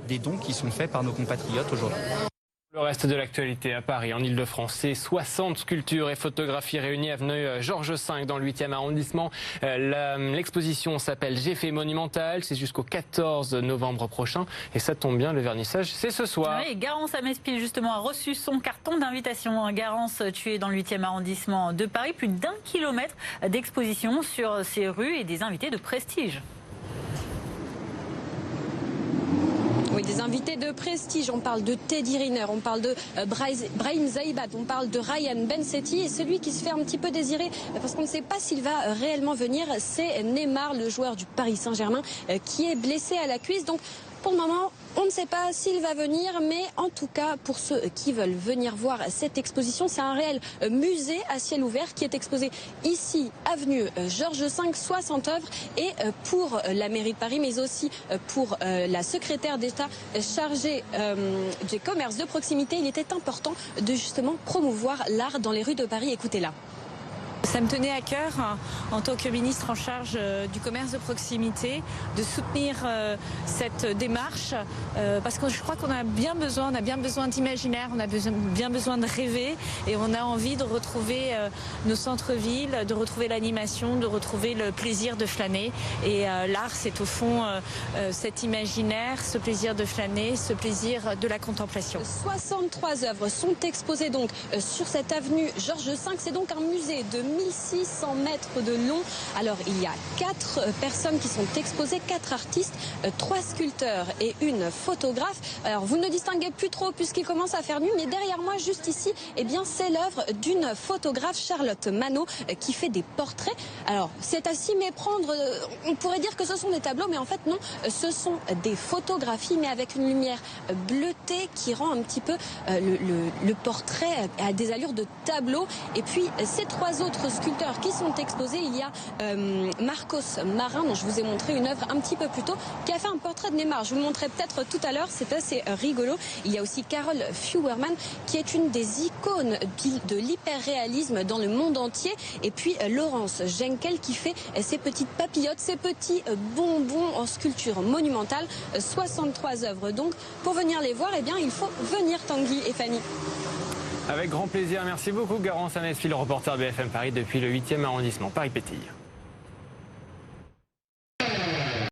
des dons qui sont faits par nos compatriotes aujourd'hui. Le reste de l'actualité à Paris, en Ile-de-France, c'est 60 sculptures et photographies réunies avenue Georges V dans le 8e arrondissement. L'exposition s'appelle J'ai fait monumental, c'est jusqu'au 14 novembre prochain et ça tombe bien, le vernissage c'est ce soir. Oui, Garance Amespil justement a reçu son carton d'invitation. Garance, tu es dans le 8e arrondissement de Paris, plus d'1 kilomètre d'exposition sur ces rues et des invités de prestige. Oui, des invités de prestige. On parle de Teddy Riner, on parle de Brahim Zaïbat, on parle de Ryan Bensetti. Et celui qui se fait un petit peu désirer, parce qu'on ne sait pas s'il va réellement venir, c'est Neymar, le joueur du Paris Saint-Germain, qui est blessé à la cuisse. Donc, pour le moment, on ne sait pas s'il va venir, mais en tout cas, pour ceux qui veulent venir voir cette exposition, c'est un réel musée à ciel ouvert qui est exposé ici, avenue Georges V, 60 œuvres. Et pour la mairie de Paris, mais aussi pour la secrétaire d'État chargée des commerces de proximité, il était important de justement promouvoir l'art dans les rues de Paris. Écoutez-la. Ça me tenait à cœur, en tant que ministre en charge du commerce de proximité, de soutenir cette démarche, parce que je crois qu'on a bien besoin, d'imaginaire, on a bien besoin de rêver, et on a envie de retrouver nos centres-villes, de retrouver l'animation, de retrouver le plaisir de flâner. Et l'art, c'est au fond cet imaginaire, ce plaisir de flâner, ce plaisir de la contemplation. 63 œuvres sont exposées donc sur cette avenue Georges V. C'est donc un musée de 1600 mètres de long. Alors il y a 4 personnes qui sont exposées, 4 artistes, 3 sculpteurs et une photographe. Alors vous ne distinguez plus trop puisqu'il commence à faire nuit, mais derrière moi juste ici, eh bien c'est l'œuvre d'une photographe, Charlotte Manot, qui fait des portraits. Alors c'est à s'y méprendre, on pourrait dire que ce sont des tableaux, mais en fait non, ce sont des photographies, mais avec une lumière bleutée qui rend un petit peu le portrait à des allures de tableau. Et puis ces 3 autres sculpteurs qui sont exposés, il y a Marcos Marin, dont je vous ai montré une œuvre un petit peu plus tôt, qui a fait un portrait de Neymar. Je vous le montrerai peut-être tout à l'heure, c'est assez rigolo. Il y a aussi Carol Feuermann, qui est une des icônes de l'hyperréalisme dans le monde entier. Et puis Laurence Genkel, qui fait ces petites papillotes, ces petits bonbons en sculpture monumentale. 63 œuvres. Donc, pour venir les voir, eh bien, il faut venir, Tanguy et Fanny. Avec grand plaisir, merci beaucoup Garance Amespil, reporter BFM Paris depuis le 8e arrondissement Paris-Pétille.